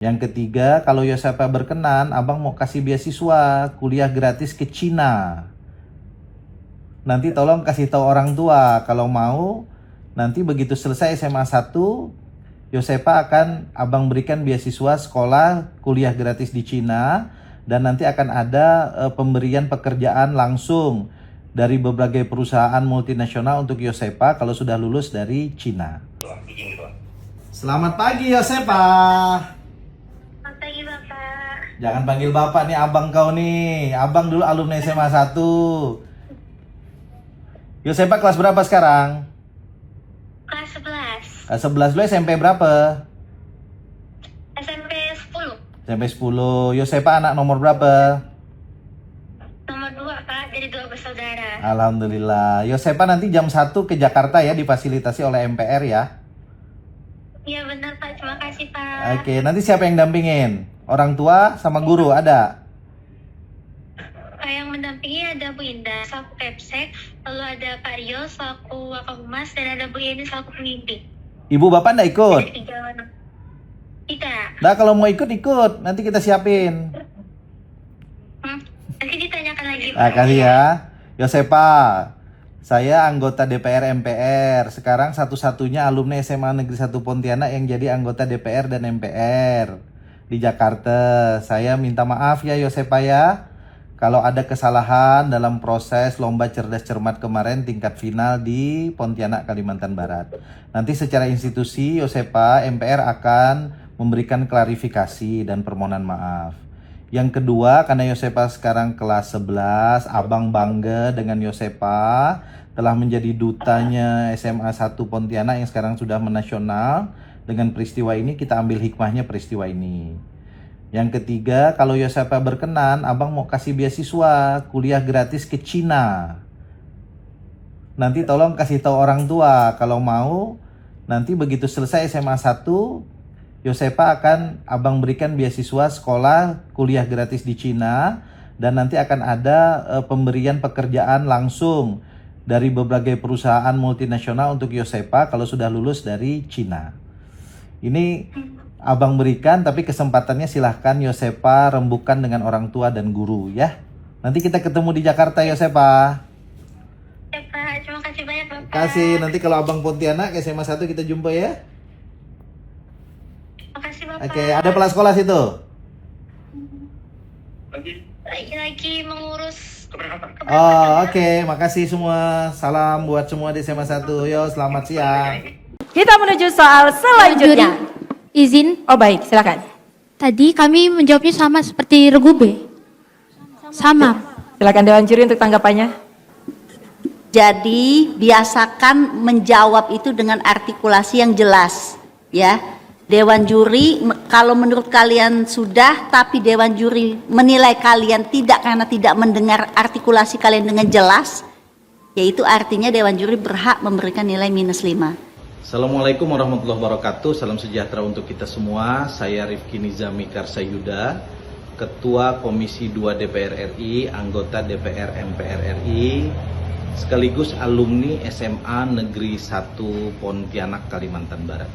Yang ketiga, kalau Yosepa berkenan, abang mau kasih beasiswa kuliah gratis ke Cina. Nanti tolong kasih tahu orang tua kalau mau. Nanti begitu selesai SMA 1, Yosepa akan abang berikan beasiswa sekolah kuliah gratis di Cina. Dan nanti akan ada pemberian pekerjaan langsung dari berbagai perusahaan multinasional untuk Yosepa kalau sudah lulus dari Cina. Selamat pagi Yosepa. Selamat pagi Bapak. Jangan panggil Bapak nih, abang kau nih. Abang dulu alumni SMA 1. Yosepa kelas berapa sekarang? Kelas 11. Kelas 11. Lu SMP berapa? SMP 10. SMP 10. Yosepa anak nomor berapa? Nomor 2 Pak, dari 2 bersaudara. Alhamdulillah. Yosepa nanti jam 1 ke Jakarta ya, difasilitasi oleh MPR ya. Iya benar Pak, terima kasih Pak. Oke, nanti siapa yang dampingin? Orang tua sama guru ada? Yang mendampingi ada Bu Indah selaku Kepsek, lalu ada Pak Rio selaku Wakahumas, dan ada Bu Yeni selaku pembimbing. Ibu bapak nggak ikut? Dari 3 orang. Tidak. Nah kalau mau ikut, nanti kita siapin. Nanti ditanyakan lagi Pak. Nah, kasih ya. Yosepa, saya anggota DPR MPR. Sekarang satu-satunya alumni SMA Negeri 1 Pontianak yang jadi anggota DPR dan MPR di Jakarta. Saya minta maaf ya Yosepa ya, kalau ada kesalahan dalam proses lomba cerdas cermat kemarin tingkat final di Pontianak, Kalimantan Barat. Nanti secara institusi Yosepa MPR akan memberikan klarifikasi dan permohonan maaf. Yang kedua, karena Yosepa sekarang kelas 11, abang bangga dengan Yosepa telah menjadi dutanya SMA 1 Pontianak yang sekarang sudah menasional. Dengan peristiwa ini kita ambil hikmahnya peristiwa ini. Yang ketiga, kalau Yosepa berkenan, abang mau kasih beasiswa kuliah gratis ke Cina. Nanti tolong kasih tahu orang tua kalau mau. Nanti begitu selesai SMA 1, Yosepa akan abang berikan beasiswa sekolah kuliah gratis di Cina. Dan nanti akan ada pemberian pekerjaan langsung dari berbagai perusahaan multinasional untuk Yosepa kalau sudah lulus dari Cina. Ini abang berikan, tapi kesempatannya silahkan Yosepa rembukan dengan orang tua dan guru ya. Nanti kita ketemu di Jakarta Yosepa. Ya Pak, terima kasih banyak Bapak. Kasih, nanti kalau abang Pontianak SMA 1 kita jumpa ya. Terima kasih Bapak. Oke, ada kepala sekolah situ. Lagi mengurus Oh, oke. Makasih semua. Salam buat semua di SMA 1. Yo, selamat siang. Kita menuju soal selanjutnya. Izin, Oh baik, silakan. tadi kami menjawabnya sama seperti Regu B. Sama. Silakan Dewan Juri untuk tanggapannya. Jadi biasakan menjawab itu dengan artikulasi yang jelas, ya. Dewan juri kalau menurut kalian sudah, tapi Dewan juri menilai kalian tidak karena tidak mendengar artikulasi kalian dengan jelas, yaitu artinya Dewan juri berhak memberikan nilai -5. Assalamualaikum warahmatullahi wabarakatuh. Salam sejahtera untuk kita semua. Saya Rifki Nizami Karsayuda, Ketua Komisi 2 DPR RI, anggota DPR MPR RI, sekaligus alumni SMA Negeri 1 Pontianak, Kalimantan Barat.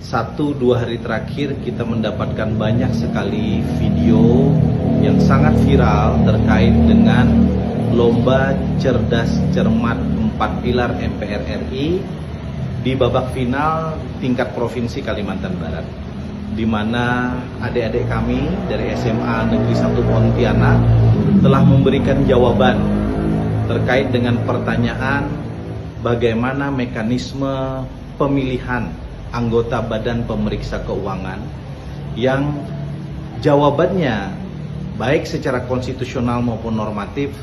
1-2 hari terakhir kita mendapatkan banyak sekali video yang sangat viral terkait dengan lomba cerdas cermat 4 pilar MPR RI di babak final tingkat provinsi Kalimantan Barat, di mana adik-adik kami dari SMA Negeri 1 Pontianak telah memberikan jawaban terkait dengan pertanyaan bagaimana mekanisme pemilihan anggota Badan Pemeriksa Keuangan, yang jawabannya baik secara konstitusional maupun normatif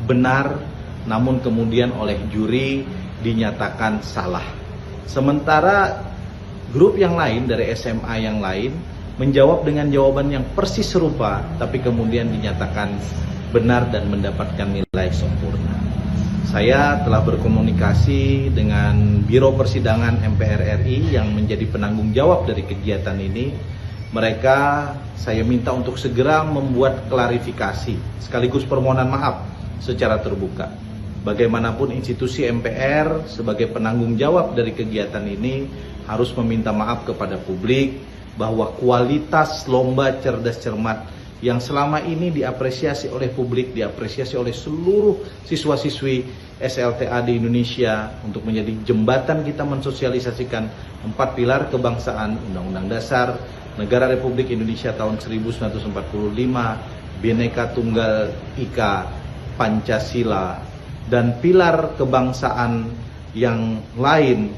benar, namun kemudian oleh juri dinyatakan salah. Sementara grup yang lain dari SMA yang lain menjawab dengan jawaban yang persis serupa, tapi kemudian dinyatakan benar dan mendapatkan nilai sempurna. Saya telah berkomunikasi dengan Biro Persidangan MPR RI yang menjadi penanggung jawab dari kegiatan ini. Mereka saya minta untuk segera membuat klarifikasi sekaligus permohonan maaf secara terbuka. Bagaimanapun institusi MPR sebagai penanggung jawab dari kegiatan ini harus meminta maaf kepada publik bahwa kualitas lomba cerdas cermat yang selama ini diapresiasi oleh publik, diapresiasi oleh seluruh siswa-siswi SLTA di Indonesia untuk menjadi jembatan kita mensosialisasikan 4 pilar kebangsaan, Undang-Undang Dasar Negara Republik Indonesia tahun 1945, Bhinneka Tunggal Ika, Pancasila, dan pilar kebangsaan yang lain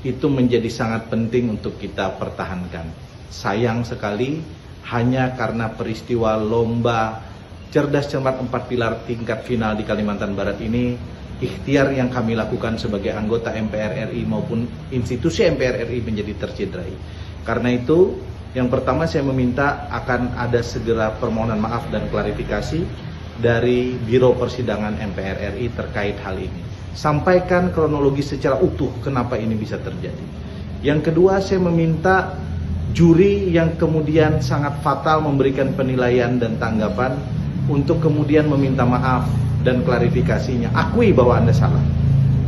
itu menjadi sangat penting untuk kita pertahankan. Sayang sekali, hanya karena peristiwa lomba cerdas cermat 4 pilar tingkat final di Kalimantan Barat ini, ikhtiar yang kami lakukan sebagai anggota MPR RI maupun institusi MPR RI menjadi tercederai. Karena itu, yang pertama saya meminta akan ada segera permohonan maaf dan klarifikasi dari Biro Persidangan MPR RI terkait hal ini. Sampaikan kronologi secara utuh kenapa ini bisa terjadi. Yang kedua, saya meminta juri yang kemudian sangat fatal memberikan penilaian dan tanggapan untuk kemudian meminta maaf dan klarifikasinya. Akui bahwa Anda salah.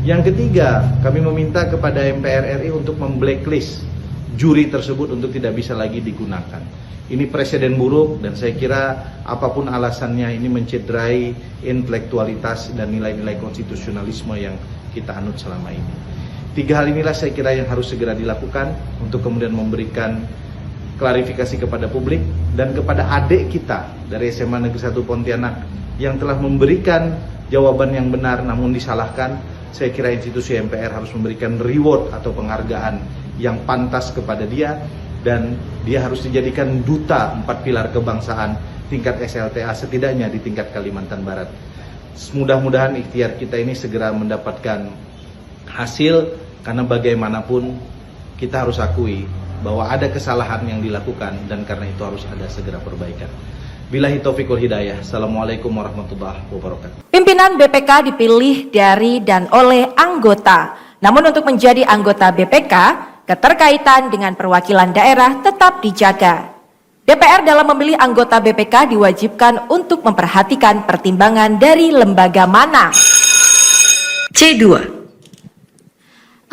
Yang ketiga, kami meminta kepada MPR RI untuk memblacklist juri tersebut untuk tidak bisa lagi digunakan. Ini presiden buruk dan saya kira apapun alasannya ini mencederai intelektualitas dan nilai-nilai konstitusionalisme yang kita anut selama ini. 3 hal inilah saya kira yang harus segera dilakukan untuk kemudian memberikan klarifikasi kepada publik dan kepada adik kita dari SMA Negeri 1 Pontianak yang telah memberikan jawaban yang benar namun disalahkan. Saya kira institusi MPR harus memberikan reward atau penghargaan yang pantas kepada dia dan dia harus dijadikan duta 4 pilar kebangsaan tingkat SLTA setidaknya di tingkat Kalimantan Barat. Mudah-mudahan ikhtiar kita ini segera mendapatkan hasil, karena bagaimanapun kita harus akui bahwa ada kesalahan yang dilakukan dan karena itu harus ada segera perbaikan. Billahi taufiq wal hidayah. Assalamualaikum warahmatullahi wabarakatuh. Pimpinan BPK dipilih dari dan oleh anggota. Namun untuk menjadi anggota BPK, keterkaitan dengan perwakilan daerah tetap dijaga. DPR dalam memilih anggota BPK diwajibkan untuk memperhatikan pertimbangan dari lembaga mana. C2.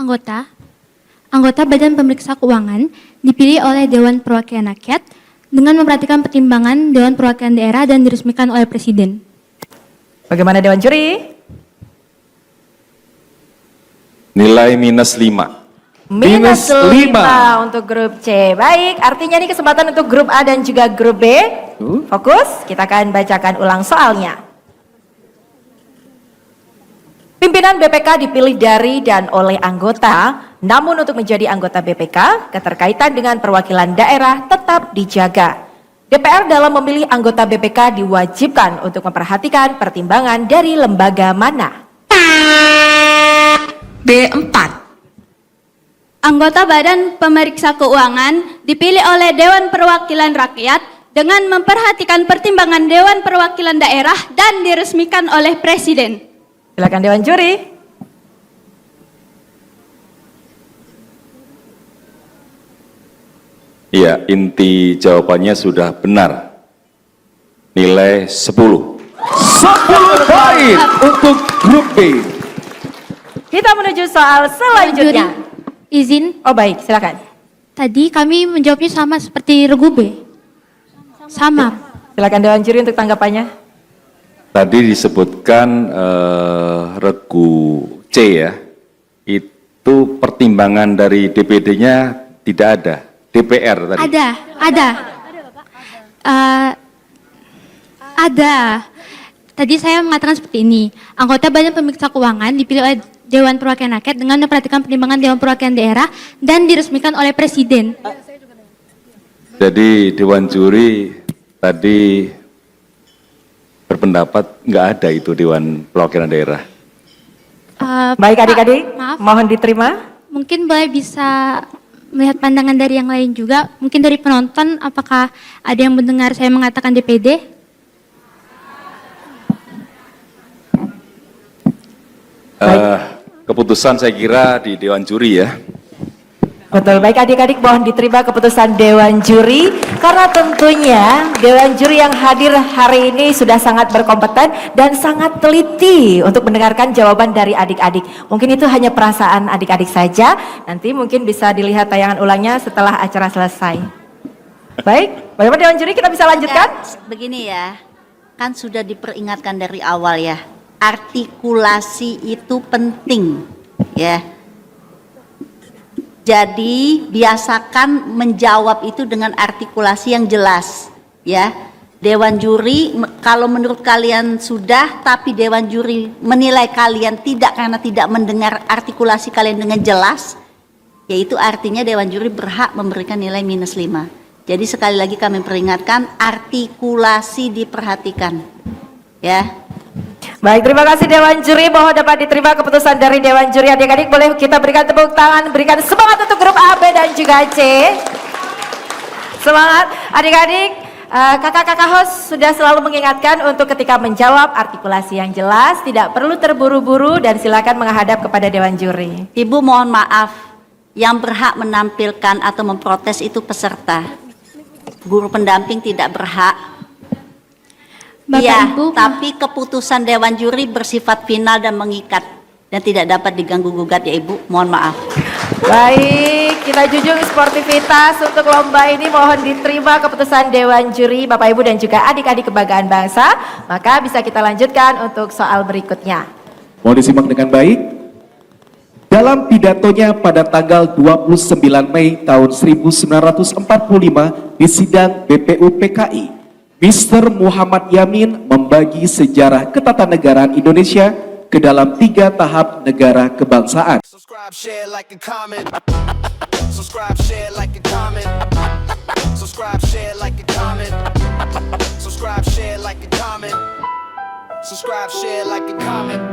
Anggota Badan Pemeriksa Keuangan dipilih oleh Dewan Perwakilan Rakyat dengan memperhatikan pertimbangan Dewan Perwakilan Daerah dan diresmikan oleh Presiden. Bagaimana Dewan Juri? Nilai -5. Minus 5 untuk grup C. Baik, artinya ini kesempatan untuk grup A dan juga grup B. Fokus, kita akan bacakan ulang soalnya. Pimpinan BPK dipilih dari dan oleh anggota, namun untuk menjadi anggota BPK, keterkaitan dengan perwakilan daerah tetap dijaga. DPR dalam memilih anggota BPK diwajibkan untuk memperhatikan pertimbangan dari lembaga mana. B4. Anggota Badan Pemeriksa Keuangan dipilih oleh Dewan Perwakilan Rakyat dengan memperhatikan pertimbangan Dewan Perwakilan Daerah dan diresmikan oleh Presiden. Silakan Dewan Juri. Iya, inti jawabannya sudah benar. Nilai 10. 10 poin untuk grup B. Kita menuju soal selanjutnya. Izin, Oh baik, silakan. tadi kami menjawabnya sama seperti regu B. Sama. Silakan Dewan Juri untuk tanggapannya. Tadi disebutkan regu C ya, itu pertimbangan dari DPD-nya tidak ada, DPR tadi. Ada. Tadi saya mengatakan seperti ini, anggota Badan Pemeriksa Keuangan dipilih oleh Dewan Perwakilan Rakyat dengan memperhatikan pertimbangan Dewan Perwakilan Daerah dan diresmikan oleh Presiden. Jadi Dewan Juri tadi berpendapat nggak ada itu Dewan Perwakilan Daerah. Baik adik-adik, maaf. mohon diterima. Mungkin boleh bisa melihat pandangan dari yang lain juga. Mungkin dari penonton, apakah ada yang mendengar saya mengatakan DPD? Keputusan saya kira di Dewan Juri ya. Betul, baik adik-adik mohon diterima keputusan Dewan Juri. Karena tentunya Dewan Juri yang hadir hari ini sudah sangat berkompeten dan sangat teliti untuk mendengarkan jawaban dari adik-adik. Mungkin itu hanya perasaan adik-adik saja, nanti mungkin bisa dilihat tayangan ulangnya setelah acara selesai. Baik, bagaimana Dewan Juri, kita bisa lanjutkan? Begini ya, kan sudah diperingatkan dari awal ya, artikulasi itu penting ya. Jadi biasakan menjawab itu dengan artikulasi yang jelas ya. Dewan juri, kalau menurut kalian sudah, tapi Dewan juri menilai kalian tidak karena tidak mendengar artikulasi kalian dengan jelas, yaitu artinya Dewan juri berhak memberikan nilai -5. Jadi sekali lagi kami peringatkan, artikulasi diperhatikan ya. Baik, terima kasih Dewan Juri. Mohon dapat diterima keputusan dari Dewan Juri. Adik-adik boleh kita berikan tepuk tangan, berikan semangat untuk grup A, B, dan juga C. Semangat adik-adik. Kakak-kakak host sudah selalu mengingatkan untuk ketika menjawab artikulasi yang jelas, tidak perlu terburu-buru, dan silakan menghadap kepada Dewan Juri. Ibu mohon maaf, yang berhak menampilkan atau memprotes itu peserta. Guru pendamping tidak berhak. Bapak Iya, Ibu, tapi keputusan Dewan Juri bersifat final dan mengikat dan tidak dapat diganggu-gugat ya Ibu. Mohon maaf. Baik, kita junjung sportivitas untuk lomba ini. Mohon diterima keputusan Dewan Juri, Bapak Ibu dan juga adik-adik kebanggaan bangsa. Maka bisa kita lanjutkan untuk soal berikutnya. Mohon disimak dengan baik. Dalam pidatonya pada tanggal 29 Mei tahun 1945 di sidang BPU PKI, Mr. Muhammad Yamin membagi sejarah ketatanegaraan Indonesia ke dalam 3 tahap negara kebangsaan. Subscribe, share, like, and comment. Subscribe, share, like, and comment. Subscribe, share, like, and comment. Subscribe, share, like, and comment. Subscribe, share, like, and comment.